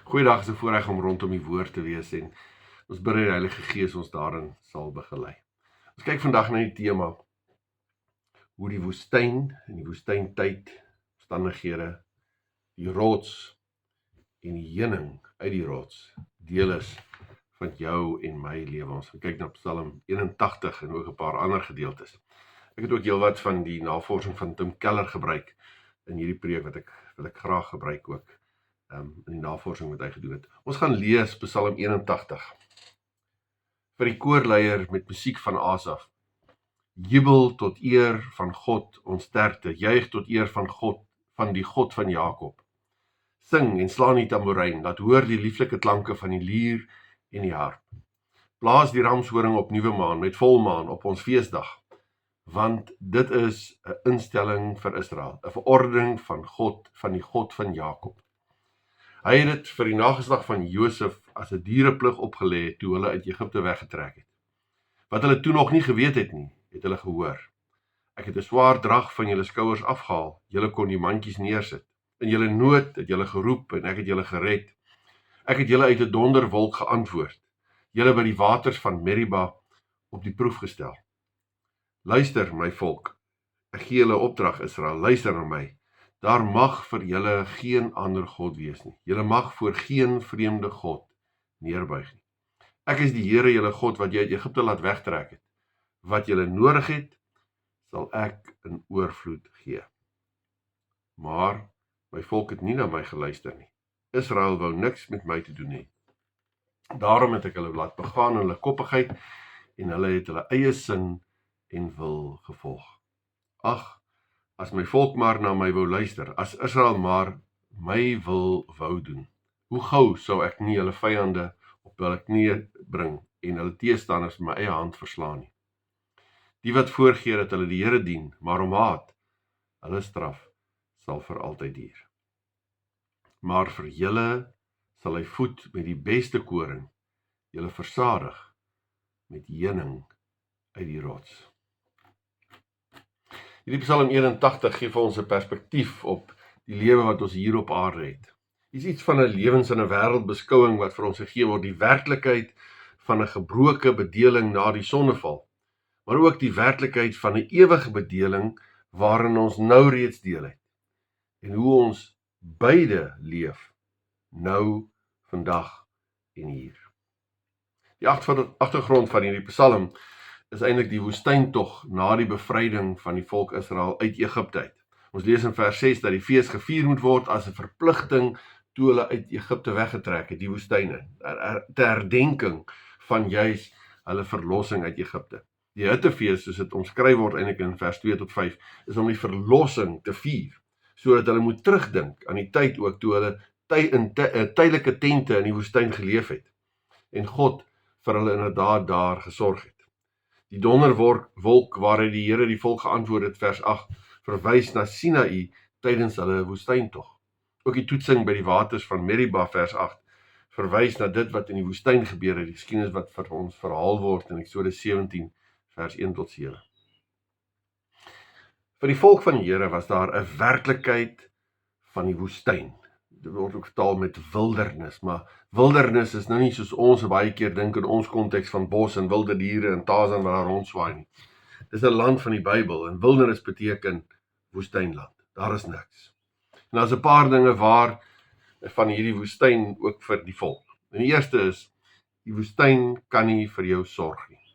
Goeiedag, is 'n voorreg om rondom die woord te wees en ons bid die Heilige Gees ons daarin sal begelei. Ons kyk vandag na die tema hoe die woestyn en die woestyntyd, omstandighede, die rots en die heuning uit die rots deel is van jou en my lewe. Ons gaan kyk na Psalm 81 en ook 'n paar ander gedeeltes. Ek het ook heelwat van die navorsing van Tim Keller gebruik in hierdie preek wat ek graag gebruik ook in die navorsing wat hy gedoen het. Ons gaan lees Psalm 81 vir die koorleier met musiek van Asaf. Jubel tot eer van God ons sterkte, juig tot eer van God, van die God van Jakob. Sing en slaan die tamboerijn, laat hoor die lieflike klanke van die lier en die harp. Blaas die ramshoring op nuwe maan, met volmaan op ons feesdag, want dit is 'n instelling vir Israel, 'n verordening van God, van die God van Jakob. Hy het dit vir die nageslag van Josef as 'n diereplig opgelê toe hulle uit Egipte weggetrek het. Wat hulle toe nog nie geweet het nie, het hulle gehoor. Ek het 'n swaar drag van julle skouers afgehaal, julle kon die mandjies neersit. In julle nood het julle geroep en ek het julle gered. Ek het julle uit 'n donderwolk geantwoord, julle by die waters van Meriba op die proef gestel. Luister my volk, ek gee julle opdrag Israel, luister na my. Daar mag vir julle geen ander God wees nie. Julle mag voor geen vreemde God neerbuig nie. Ek is die Here julle God wat jy uit Egipte laat wegtrek het. Wat julle nodig het, sal ek in oorvloed gee. Maar my volk het nie na my geluister nie. Israel wou niks met my te doen hê. Daarom het ek hulle laat begaan in hulle koppigheid en hulle het hulle eie sin en wil gevolg. Ag, as my volk maar na my wou luister, as Israel maar my wil wou doen, hoe gou sou ek nie hulle vyande op hulle knieë bring en hulle teestanders met my eie hand verslaan nie. Die wat voorgee dat hulle die Here dien, maar om haat, hulle straf sal vir altyd duur. Maar vir julle sal hy voed met die beste koring, julle versadig met heuning uit die rots. Hierdie Psalm 81 gee vir ons 'n perspektief op die lewe wat ons hier op aarde het. Dit is iets van 'n lewens- en 'n wêreldbeskouing wat vir ons gegee word, die werklikheid van 'n gebroke bedeling na die sondeval, maar ook die werklikheid van 'n ewige bedeling waarin ons nou reeds deel het, en hoe ons beide leef, nou, vandag en hier. Die agtergrond van hierdie Psalm is eintlik die woestyntog na die bevryding van die volk Israel uit Egipte uit. Ons lees in vers 6 dat die fees gevier moet word as 'n verpligting toe hulle uit Egipte weggetrek het, die woestyne, ter herdenking van juis hulle verlossing uit Egipte. Die hittefees, soos dit omskryf word eintlik in vers 2 tot 5, is om die verlossing te vier, sodat hulle moet terugdink aan die tyd ook toe hulle in tydelike tente in die woestyn geleef het en God vir hulle inderdaad daar gesorg het. Die donderwolk waarin die Here die volk geantwoord het, vers 8, verwys na Sinaï tydens hulle woestyntog. Ook die toetsing by die waters van Meriba, vers 8, verwys na dit wat in die woestyn gebeur het, die geskiedenis wat vir ons verhaal word in Eksodus 17, vers 1 tot 7. Vir die volk van die Here was daar 'n werklikheid van die woestyn. Dit word ook vertaal met wildernis, maar wildernis is nou nie soos ons baie keer dink in ons konteks van bos en wilde diere en Tarzan wat daar rondswaai nie. Dis 'n land van die Bybel en wildernis beteken woestynland. Daar is niks. En daar's 'n paar dinge waar van hierdie woestyn ook vir die volk. En die eerste is, die woestyn kan nie vir jou sorg nie.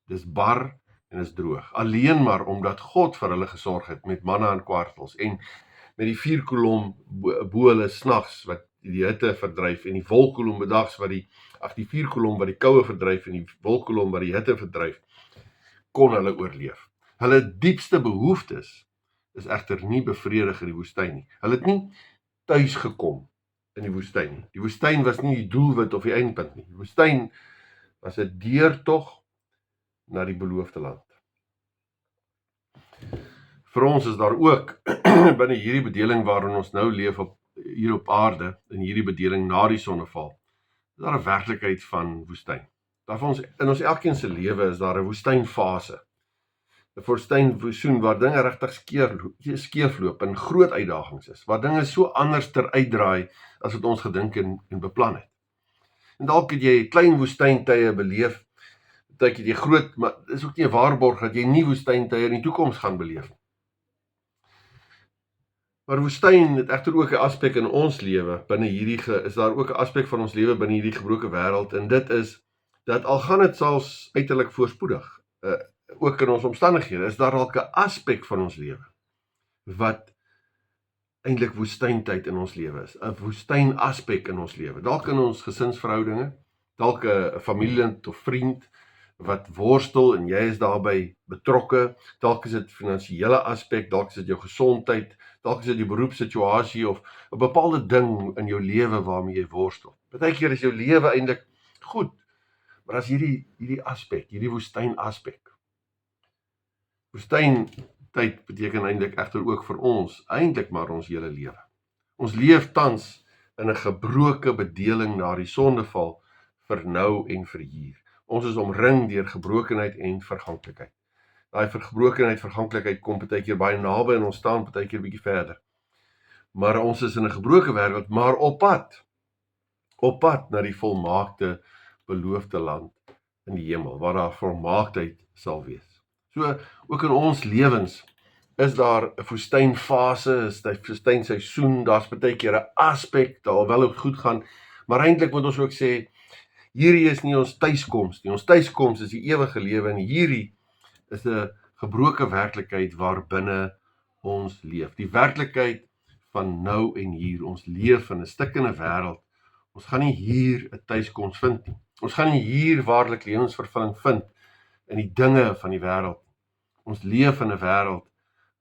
Dis bar en is droog. Alleen maar omdat God vir hulle gesorg het met manna en kwartels en met die vuurkolom bo hulle snags wat die hitte verdryf en die wolkkolom bedags wat die vuurkolom wat die koue verdryf en die wolkkolom wat die hitte verdryf, kon hulle oorleef. Hulle diepste behoeftes is egter nie bevredig in die woestyn nie. Hulle het nie tuis gekom in die woestyn nie. Die woestyn was nie die doelwit of die eindpunt nie. Die woestyn was 'n deurtog na die beloofde land. Vir ons is daar ook binne hierdie bedeling waarin ons nou leef hier op aarde, in hierdie bedeling na die sondeval, is daar 'n werklikheid van woestyn. Daar vir ons, in ons elkeen se lewe is daar 'n woestynfase. woestyn waar dinge regtig skeefloop en groot uitdagings is, waar dinge so anders ter uitdraai as wat ons gedink en beplan het. En dalk het jy klein woestyntye beleef, dat jy groot, maar dit is ook nie 'n waarborg dat jy nie woestyntye in die toekoms gaan beleef. Maar woestyn het egter ook 'n aspek in ons lewe, is daar ook 'n aspek van ons lewe binne hierdie gebroke wêreld, en dit is, dat al gaan dit selfs uiterlik voorspoedig, ook in ons omstandighede, is daar dalk 'n aspek van ons lewe, wat eintlik woestyntyd in ons lewe is, 'n woestyn aspek in ons lewe, dalk in ons gesinsverhoudinge, dalk 'n familielid of vriend, wat worstel en jy is daarbey betrokke, dalk is dit finansiële aspek, dalk is dit jou gesondheid, dalk is dit die beroepssituasie of 'n bepaalde ding in jou lewe waarmee jy worstel. Partykeer is jou lewe eintlik goed, maar as hierdie aspek, hierdie woestyn aspek. Woestyntyd beteken eintlik egter ook vir ons, eintlik maar ons hele lewe. Ons leef tans in 'n gebroke bedeling na die sondeval vir nou en vir hier. Ons is omring deur gebrokenheid en verganklikheid. Daai gebrokenheid, verganklikheid kom partykeer baie naby en ons staan partykeer bietjie verder. Maar ons is in 'n gebroke wêreld, maar op pad na die volmaakte beloofde land in die hemel, waar daar volmaaktheid sal wees. So, ook in ons lewens is daar 'n woestynfase, is 'n woestynseisoen, daar's partykeer 'n aspek, daar wel ook goed gaan, maar eintlik moet ons ook sê, hierdie is nie ons tuiskoms nie. Ons tuiskoms is die ewige lewe en hierdie is 'n gebroke werklikheid waarbinne ons leef. Die werklikheid van nou en hier. Ons leef in 'n stikkende wêreld. Ons gaan nie hier 'n tuiskoms vind nie. Ons gaan nie hier waarlik lewensvervulling vind in die dinge van die wêreld. Ons leef in 'n wêreld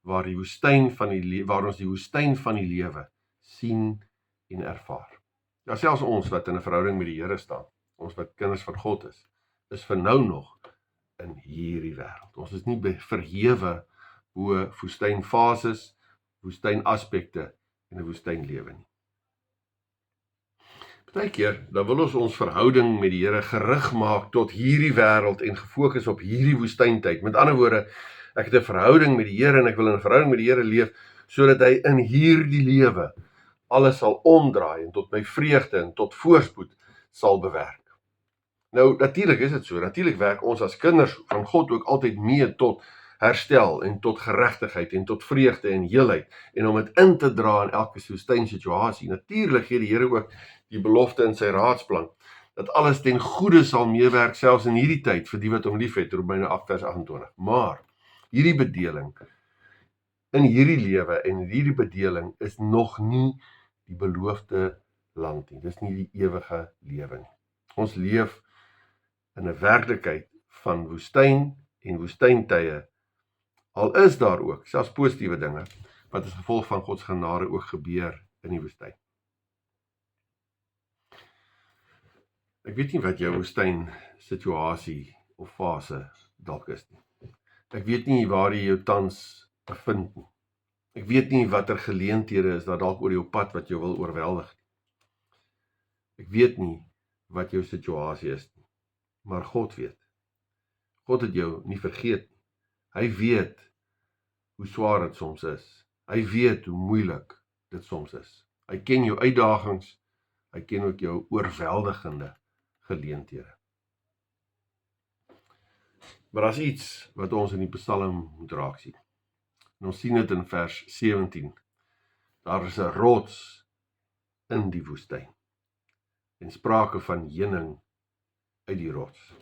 waar ons die woestyn van die lewe sien en ervaar. Ja, selfs ons wat in 'n verhouding met die Here staan, ons wat kinders van God is vir nou nog in hierdie wêreld. Ons is nie verhewe bo woestynfases, woestynaspekte en 'n woestynlewe nie. Partykeer, dan wil ons verhouding met die Here gerig maak tot hierdie wêreld en gefokus op hierdie woestyntyd. Met ander woorde, ek het 'n verhouding met die Here en ek wil in 'n verhouding met die Here leef, sodat hy in hierdie lewe alles sal omdraai en tot my vreugde en tot voorspoed sal bewerk. Nou, natuurlik is dit so. Natuurlik werk ons as kinders van God ook altyd mee tot herstel en tot geregtigheid en tot vreugde en heelheid en om dit in te dra in elke woestynsituasie. Natuurlik gee die Here ook die belofte in sy raadsplan dat alles ten goeie sal meewerk selfs in hierdie tyd vir die wat hom liefhet, Romeine 8 vers 28. Maar hierdie bedeling in hierdie lewe en hierdie bedeling is nog nie die beloofde land nie. Dis nie die ewige lewe nie. Ons leef in 'n werklikheid van woestyn en woestyntye, al is daar ook selfs positiewe dinge wat as gevolg van God se genade ook gebeur in die woestyn. Ek weet nie wat jou woestyn situasie of fase dalk is nie. Ek weet nie waar jy jou tans bevind nie. Ek weet nie watter geleenthede is daar dalk oor jou pad wat jou wil oorweldig nie. Ek weet nie wat jou situasie is nie. Maar God weet. God het jou nie vergeet nie. Hy weet hoe swaar dit soms is. Hy weet hoe moeilik dit soms is. Hy ken jou uitdagings, hy ken ook jou oorweldigende geleenthede. Maar as iets wat ons in die Psalm moet raak sien. En ons sien dit in vers 17. Daar is 'n rots in die woestyn. En sprake van heuning uit die rots.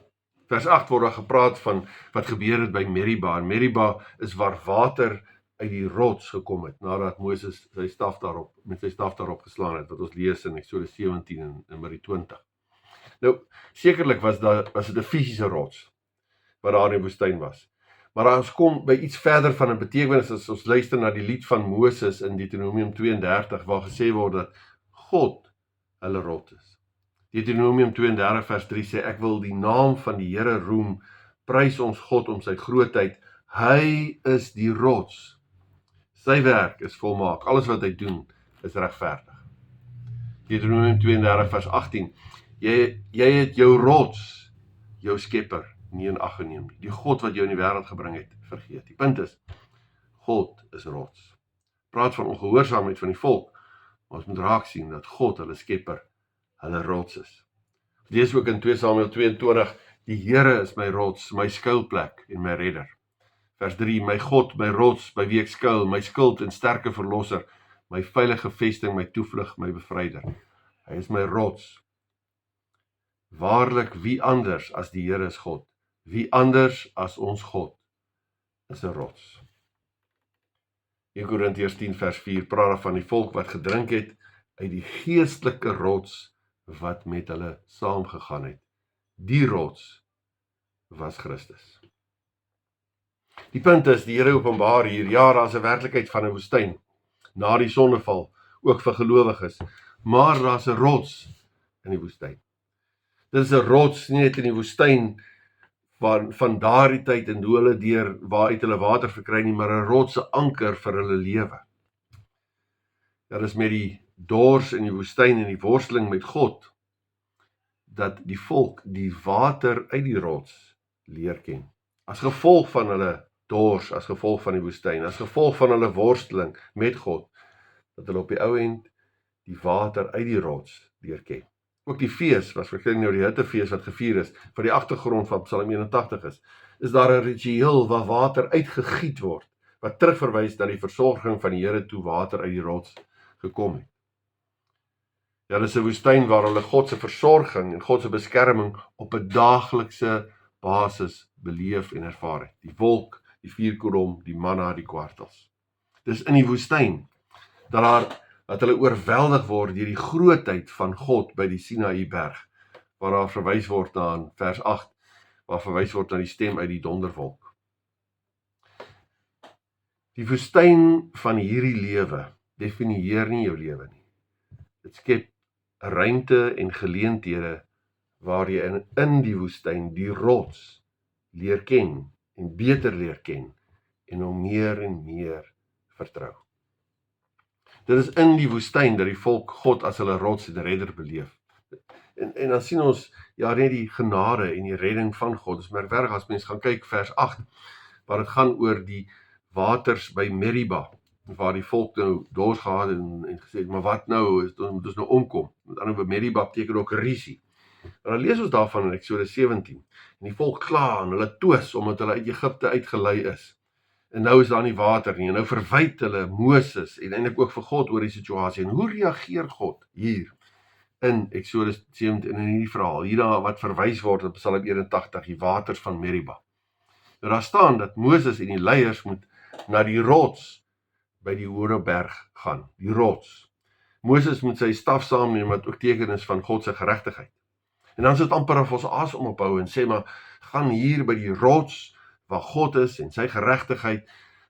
Vers 8 word daar gepraat van wat gebeur het by Meriba. En Meriba is waar water uit die rots gekom het, nadat Moses met sy staf daarop geslaan het, wat ons lees in Eksodus 17 en Numeri 20. Nou, sekerlik was dit 'n fisiese rots, wat daar in die woestyn was. Maar ons kom by iets verder van 'n betekenis as ons luister na die lied van Moses in Deuteronomium 32, waar gesê word dat God hulle rots is. Deuteronomium 32 vers 3 sê, ek wil die naam van die Here roem, prys ons God om sy grootheid, hy is die rots. Sy werk is volmaak, alles wat hy doen is regverdig. Deuteronomium 32 vers 18, jy het jou rots, jou skepper, nie in ag geneem nie. Die God wat jou in die wêreld gebring het, vergeet. Die punt is, God is rots. Praat van ongehoorsaamheid van die volk, maar ons moet raak sien dat God, hulle skepper, hulle rots is. Lees ook in 2 Samuel 22, die Here is my rots, my skuilplek en my redder. Vers 3, my God, my rots, by wie ek skuil, my skild en sterke verlosser, my veilige vesting, my toevlug, my bevryder. Hy is my rots. Waarlik, wie anders as die Here is God? Wie anders as ons God is 'n rots? 1 Korintiërs 10 vers 4 praat van die volk wat gedrink het uit die geestelike rots wat met hulle saamgegaan het. Die rots was Christus. Die punt is, die Here openbaar hier, ja, daar is 'n werklikheid van 'n woestyn, na die sondeval, ook vir gelowiges, maar daar is 'n rots in die woestyn. Dit is 'n rots nie net in die woestyn van daardie tyd en hoe hulle waaruit hulle water verkry nie, maar 'n rots, 'n anker vir hulle lewe. Dit is met die dors in die woestyn en die worsteling met God, dat die volk die water uit die rots leer ken. As gevolg van hulle dors, as gevolg van die woestyn, as gevolg van hulle worsteling met God, dat hulle op die ou end die water uit die rots leer ken. Ook die fees, was verkering nou die hittefees wat gevier is, vir die agtergrond van Psalm 81 is daar 'n ritueel waar water uitgegiet word, wat terugverwys na die versorging van die Here toe water uit die rots gekom het. Ja, dit is 'n woestyn waar hulle God se versorging en God se beskerming op 'n daaglikse basis beleef en ervaar het. Die wolk, die vuurkolom, die manna, die kwartels. Dis in die woestyn dat hulle oorweldig word deur die grootheid van God by die Sinaï berg, waar daar verwys word na in vers 8, waar verwys word na die stem uit die donderwolk. Die woestyn van hierdie lewe definieer nie jou lewe nie. Dit skep ruimte en geleenthede waar jy in die woestyn die rots leer ken en beter leer ken en hom meer en meer vertrou. Dit is in die woestyn dat die volk God as hulle rots en redder beleef. En dan sien ons ja net die genade en die redding van God. Dit is merkwaardig as mens gaan kyk vers 8, waar dit gaan oor die waters by Meriba, waar die volk nou dors gehad en gesê het, maar wat nou, moet ons nou omkom. Met ander woorde, Meriba beteken ook risie. En dan lees ons daarvan in Eksodus 17, en die volk kla en hulle twis, omdat hulle uit Egipte uitgelei is. En nou is daar nie water nie, en nou verwyd hulle Moses, en eintlik ook vir God oor die situasie. En hoe reageer God hier in Eksodus 17, in hierdie verhaal, hierna wat verwys word op Psalm 81, die waters van Meriba. Nou daar staan dat Moses en die leiers moet na die rots by die Horeberg gaan, die rots. Moses moet sy staf saamneem wat ook teken is van God se geregtigheid. En dan is dit amper of ons asem ophou en sê, maar gaan hier by die rots waar God is en sy geregtigheid,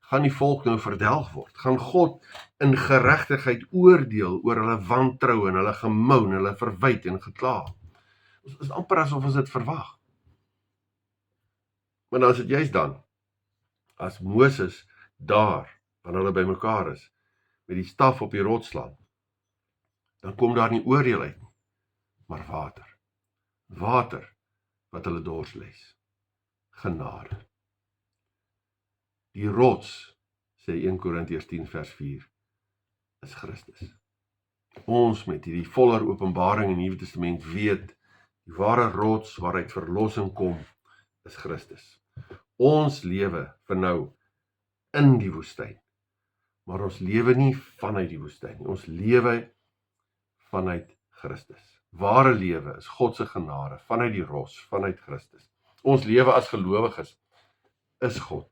gaan die volk nou verdelg word. Gaan God in geregtigheid oordeel oor hulle wantrou en hulle gemoun, hulle verwyd en gekla. Dit is amper asof ons dit verwag. Maar dan is dit juist dan, as Moses daar, wanneer hulle by mekaar is, met die staf op die rots slaan, dan kom daar nie oordeel uit nie, maar water. Water wat hulle dors les. Genade. Die rots, sê 1 Korintiërs 10 vers 4, is Christus. Ons met hierdie voller openbaring in die Nuwe Testament weet, die ware rots waaruit verlossing kom, is Christus. Ons lewe vir nou in die woestyn, maar ons lewe nie vanuit die woestyn nie, ons lewe vanuit Christus. Ware lewe is God se genade, vanuit die rots, vanuit Christus. Ons lewe as gelowiges is God.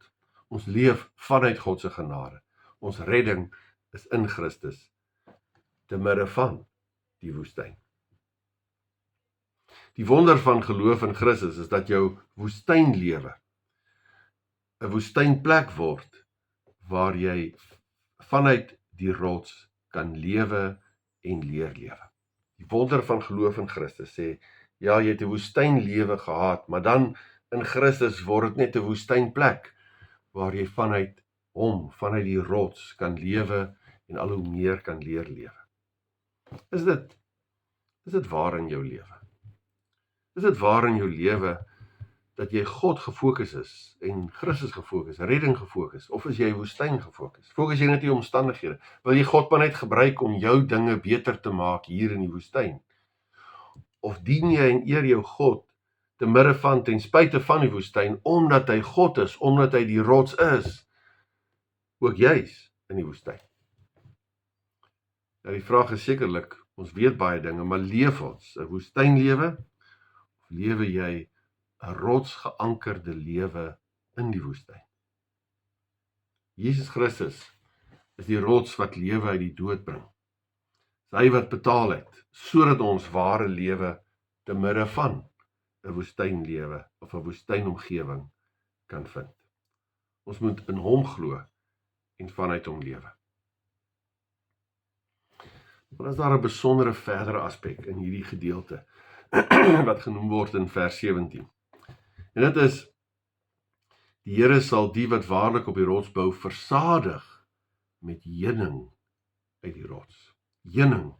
Ons leef vanuit God se genade. Ons redding is in Christus, te midde van die woestyn. Die wonder van geloof in Christus is dat jou woestynlewe 'n woestynplek word, waar jy vanuit die rots kan lewe en leer lewe. Die wonder van geloof in Christus sê, ja, jy het 'n woestynlewe gehad, maar dan in Christus word dit net 'n woestynplek, waar jy vanuit hom, vanuit die rots kan lewe en al hoe meer kan leer lewe. Is dit waar in jou lewe? Is dit waar in jou lewe dat jy God gefokus is en Christus gefokus, redding gefokus, of is jy woestyn gefokus? Fokus jy net op die omstandighede? Wil jy God maar net gebruik om jou dinge beter te maak hier in die woestyn? Of dien jy en eer jou God te midde van, ten spyte van die woestyn, omdat hy God is, omdat hy die rots is, ook juis in die woestyn? Nou die vraag is sekerlik, ons weet baie dinge, maar leef ons 'n woestynlewe, of lewe jy 'n rotsgeankerde lewe in die woestyn? Jesus Christus is die rots wat lewe uit die dood bring. Dis hy wat betaal het, sodat ons ware lewe te midde van 'n woestynlewe of 'n woestynomgewing kan vind. Ons moet in hom glo en vanuit hom lewe. Maar is daar 'n besondere verdere aspek in hierdie gedeelte wat genoem word in vers 17. En dit is, die Here sal die wat waarlik op die rots bou versadig met heuning uit die rots. Heuning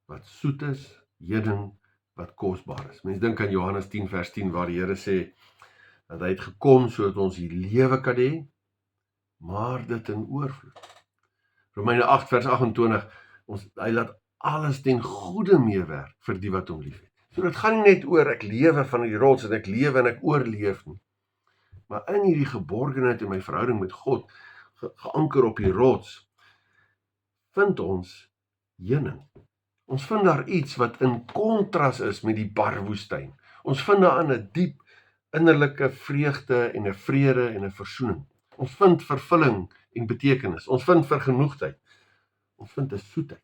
wat soet is, heuning wat kosbaar is. Mense dink aan Johannes 10 vers 10 waar die Here sê dat hy het gekom sodat ons die lewe kan hê, maar dit in oorvloed. Romeine 8 vers 28, hy laat alles ten goeie meewerk vir die wat hom liefhet. So dit gaan nie net oor ek lewe van die rots en ek lewe en ek oorleef nie. Maar in hierdie geborgenheid in my verhouding met God, geanker op die rots, vind ons heuning. Ons vind daar iets wat in kontras is met die bar woestyn. Ons vind daar in 'n diep innerlike vreugde en 'n vrede en 'n versoening. Ons vind vervulling en betekenis. Ons vind vergenoegdheid. Ons vind 'n soetheid.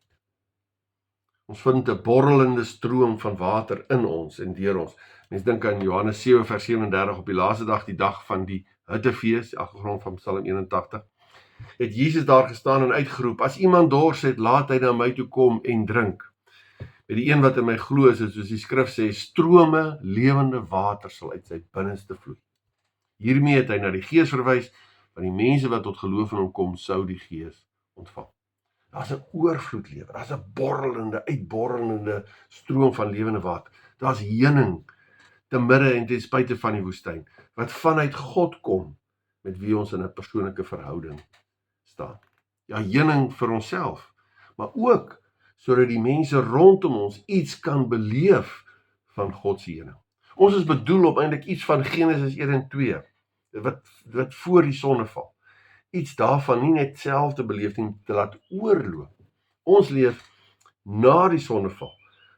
Ons vind 'n borrelende stroom van water in ons en deur ons. Mens dink aan Johannes 7 vers 37 op die laaste dag, die dag van die Hittefees, die agtergrond van Psalm 81. Het Jesus daar gestaan en uitgeroep, as iemand dors het, laat hy na my toe kom en drink. Met die een wat in my glo is, soos die skrif sê, strome lewende water sal uit sy binneste vloei. Hiermee het hy na die Gees verwys, want die mense wat tot geloof in hom kom, sou die Gees ontvang. Daar's 'n oorvloed lewe, daar's 'n borrelende, uitborrelende stroom van lewende water. Daar's heuning te midde en ten spyte van die woestyn, wat vanuit God kom, met wie ons in 'n persoonlike verhouding staan. Ja, heuning vir onsself, maar ook sodat die mense rondom ons iets kan beleef van God se heuning. Ons is bedoel om eintlik iets van Genesis 1 en 2, wat voor die sondeval, iets daarvan nie net self te beleef nie, te laat oorloop. Ons leef na die sondeval,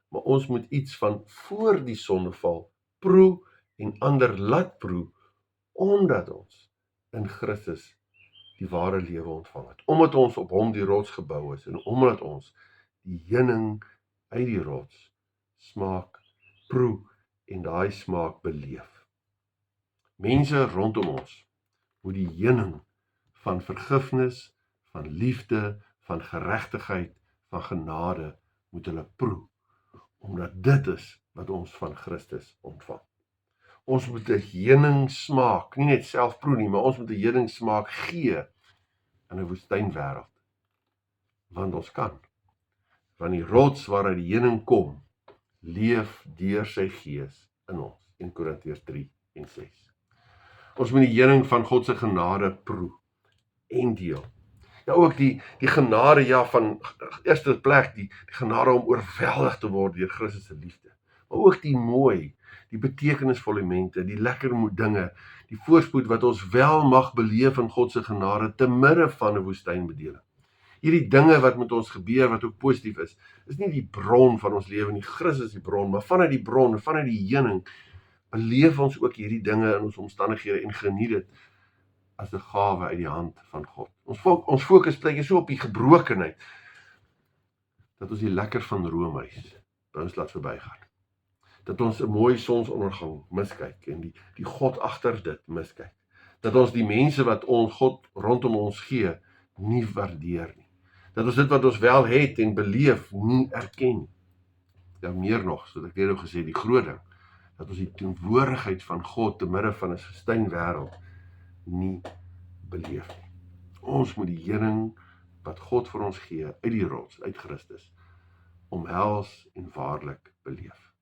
maar ons moet iets van voor die sondeval proe en ander laat proe, omdat ons in Christus die ware lewe ontvang het, omdat ons op hom die rots gebou is, en omdat ons die heuning uit die rots smaak, proe en daai smaak beleef. Mense rondom ons moet die heuning van vergifnis, van liefde, van geregtigheid, van genade moet hulle proe, omdat dit is wat ons van Christus ontvang. Ons moet 'n heuning smaak, nie net self proe nie, maar ons moet 'n heuning smaak gee in 'n woestynwêreld. Want ons kan. Want die rots waaruit die heuning kom, leef deur sy Gees in ons. 1 Korintiërs 3 en 6. Ons moet die heuning van God se genade proe en deel. Ja, ook die genade, ja, van eerste plek, die genade om oorweldig te word deur Christus se liefde. Maar ook die mooi, die betekenisvolle momente, die lekker dinge, die voorspoed wat ons wel mag beleef in God se genade te midde van 'n woestynbedeling. Hierdie dinge wat met ons gebeur, wat ook positief is nie die bron van ons lewe nie, Christus is die bron, maar vanuit die bron, vanuit die heuning, beleef ons ook hierdie dinge in ons omstandighede en geniet dit as 'n gawe uit die hand van God. Ons fokus plek so op die gebrokenheid, dat ons die lekker van Roomhuis by ons laat verbygaan. Dat ons 'n mooi sonsondergang miskyk en die God agter dit miskyk. Dat ons die mense wat ons God rondom ons gee, nie waardeer nie. Dat ons dit wat ons wel het en beleef, nie erken nie. Ja, meer nog, soos ek net gesê, die groot ding, dat ons die teenwoordigheid van God te midde van 'n woestynwêreld nie beleef nie. Ons moet die heuning wat God vir ons gee, uit die rots, uit Christus, omhels en waarlik beleef.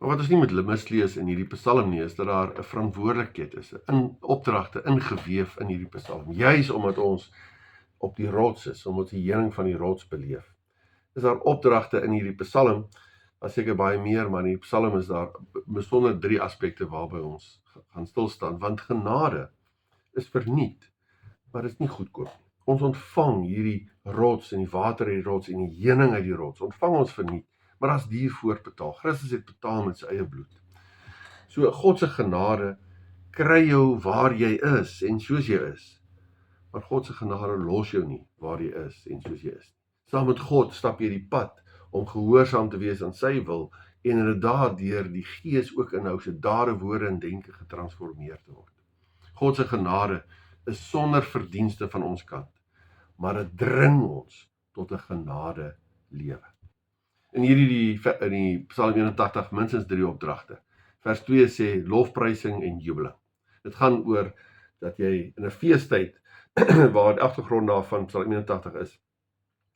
Maar wat ons nie moet mislees in hierdie Psalm nie, is dat daar 'n verantwoordelikheid is, 'n opdragte ingeweef in hierdie Psalm. Juis omdat ons op die rots is, omdat ons die heuning van die rots beleef. Is daar opdragte in hierdie Psalm, daar seker baie meer, maar in die Psalm is daar besonder 3 aspekte waarby ons gaan stilstaan, want genade is verniet, maar dit is nie goedkoop nie. Ons ontvang hierdie rots en die water uit die rots en die heuning uit die rots, ontvang ons verniet, maar daar's duur voorbetaal. Christus het betaal met sy eie bloed. So God se genade kry jou waar jy is en soos jy is, maar God se genade los jou nie waar jy is en soos jy is. Saam met God stap jy die pad om gehoorsaam te wees aan sy wil en inderdaad deur die Gees ook in jou se dade, woorde en denke getransformeer te word. God se genade is sonder verdienste van ons kant, maar dit dring ons tot 'n genade lewe. In die Psalm 81 minstens 3 opdragte. Vers 2 sê lofprysing en jubeling. Dit gaan oor dat jy in 'n feestyd waar die agtergrond daarvan Psalm 81 is,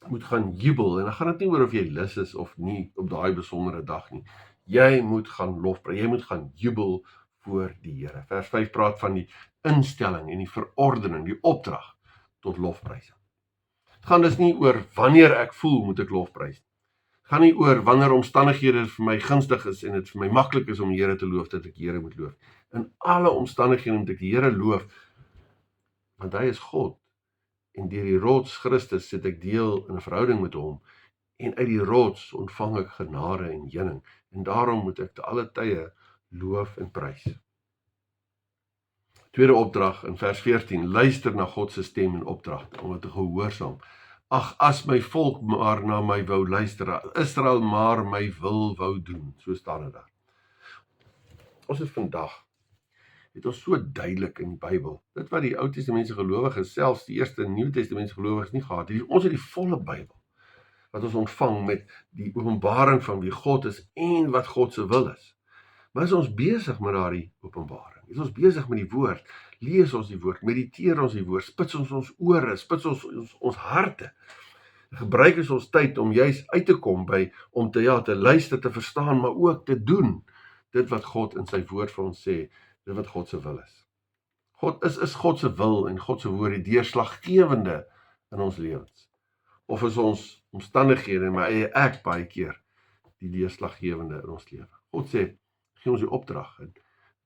moet gaan jubel, en dan gaan dit nie oor of jy lus is of nie op daai besondere dag nie. Jy moet gaan lofprys, jy moet gaan jubel voor die Here. Vers 5 praat van die instelling en die verordening, die opdrag tot lofprysing. Het gaan dus nie oor wanneer ek voel moet ek lofprys. Het gaan nie oor wanneer omstandighede vir my gunstig is en dit vir my maklik is om die Here te loof, dat ek die Here moet loof. In alle omstandighede moet ek die Here loof, want hy is God. En deur die rots Christus sit ek deel in 'n verhouding met hom, en uit die rots ontvang ek genade en heuning, en daarom moet ek te alle tye loof en prys. Tweede opdrag in vers 14, luister na God se stem en opdragte, om dit te gehoorsaam. Ag, as my volk maar na my wou luister, Israel maar my wil wou doen, so staan dit daar. Ons is vandag, het ons so duidelik in die Bybel, dit wat die Ou Testamentiese gelowiges, selfs die eerste Nuwe Testamentiese gelowiges nie gehad het. Ons het die volle Bybel, wat ons ontvang met die openbaring van wie God is en wat God se wil is. Maar is ons besig met daardie openbaring? Is ons besig met die woord? Lees ons die woord? Mediteer ons die woord? Spits ons ore? Spits ons harte? Gebruik ons tyd om juist uit te kom by, om te luister, te verstaan, maar ook te doen dit wat God in sy woord vir ons sê, dit wat God se wil is. Is God se wil en God se woord die deurslaggewende in ons lewens? Of is ons omstandighede en my eie ek baie keer die deurslaggewende in ons lewe? God sê, gee ons die opdrag, en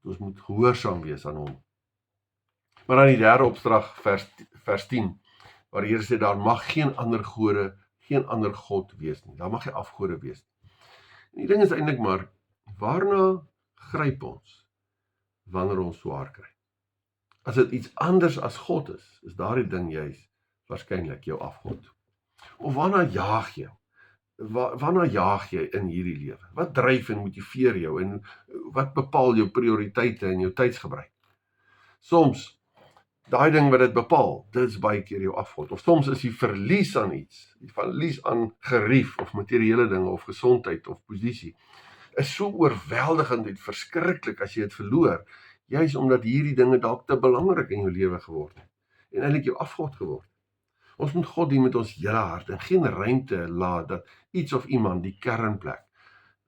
ons moet gehoorsaam wees aan hom. Maar dan die derde opdrag, vers 10, waar die Here sê, daar mag geen ander gode, geen ander God wees nie. Daar mag geen afgode wees nie. En die ding is eintlik maar, waarna gryp ons wanneer ons swaar kry? As dit iets anders as God is daardie ding juis waarskynlik jou afgod. Of waarna jaag jy? Waarna jaag jy in hierdie lewe? Wat dryf en motiveer jou, en wat bepaal jou prioriteite en jou tydsgebruik? Soms, daai ding wat dit bepaal, dit is baie keer jou afgod. Of soms is die verlies aan iets, die verlies aan gerief, of materiële dinge, of gesondheid, of posisie, is so oorweldigend en verskriklik as jy het verloor, juis omdat hierdie dinge dalk te belangrik in jou lewe geword het, en eintlik jou afgod geword. Ons moet God dien met ons hele hart, en geen ruimte laat dat iets of iemand die kernplek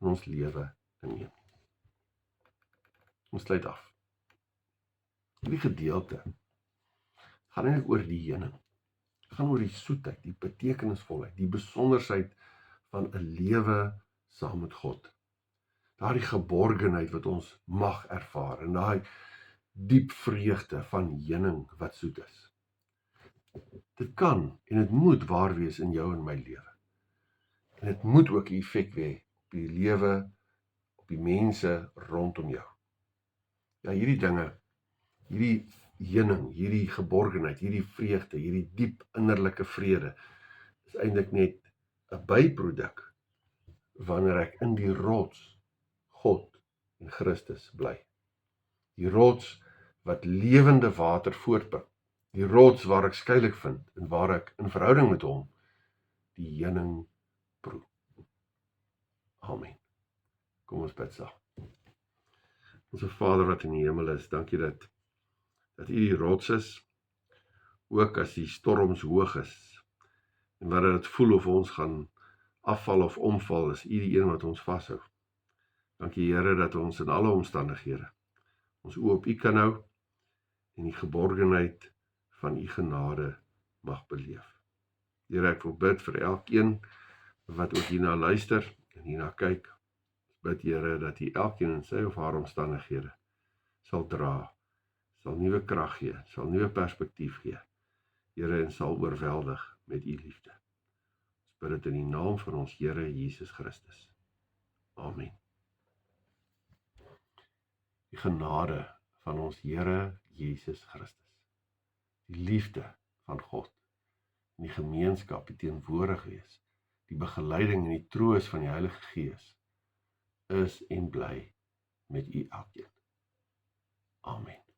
in ons lewe inneem. Ons sluit af. Hierdie gedeelte gaan eintlik oor die heuning. Het gaan oor die soetheid, die betekenisvolheid, die besonderheid van 'n lewe saam met God. Daardie geborgenheid wat ons mag ervaar, en daai diep vreugde van heuning wat soet is. Dit kan en dit moet waar wees in jou en my lewe. En dit moet ook 'n effek hê op die lewe, op die mense rondom jou. Ja, hierdie dinge, hierdie heuning, hierdie geborgenheid, hierdie vreugde, hierdie diep innerlike vrede, is eintlik net 'n byproduk wanneer ek in die rots, God en Christus bly. Die rots wat lewende water voortbring. Die rots waar ek skuilik vind, en waar ek in verhouding met hom die heuning proe. Amen. Kom ons bid saam. Onse Vader wat in die hemel is, dankie dat U die rots is, ook as die storms hoog is, en wanneer dit voel of ons gaan afval of omval, is U die een wat ons vashou. Dankie Here dat ons in alle omstandighede ons oë op U kan hou en die geborgenheid van U genade mag beleef. Here, ek wil bid vir elkeen wat ook hierna luister en hierna kyk. Bid Here dat U elkeen in sy of haar omstandighede sal dra, sal nuwe krag gee, sal nuwe perspektief gee. Here, en sal oorweldig met U liefde. Ons bid dit in die naam van ons Here Jesus Christus. Amen. Die genade van ons Here Jesus Christus, die liefde van God, en die gemeenskap, die teenwoordig wees, die begeleiding en die troos van die Heilige Gees, is en bly met U elkeen. Amen.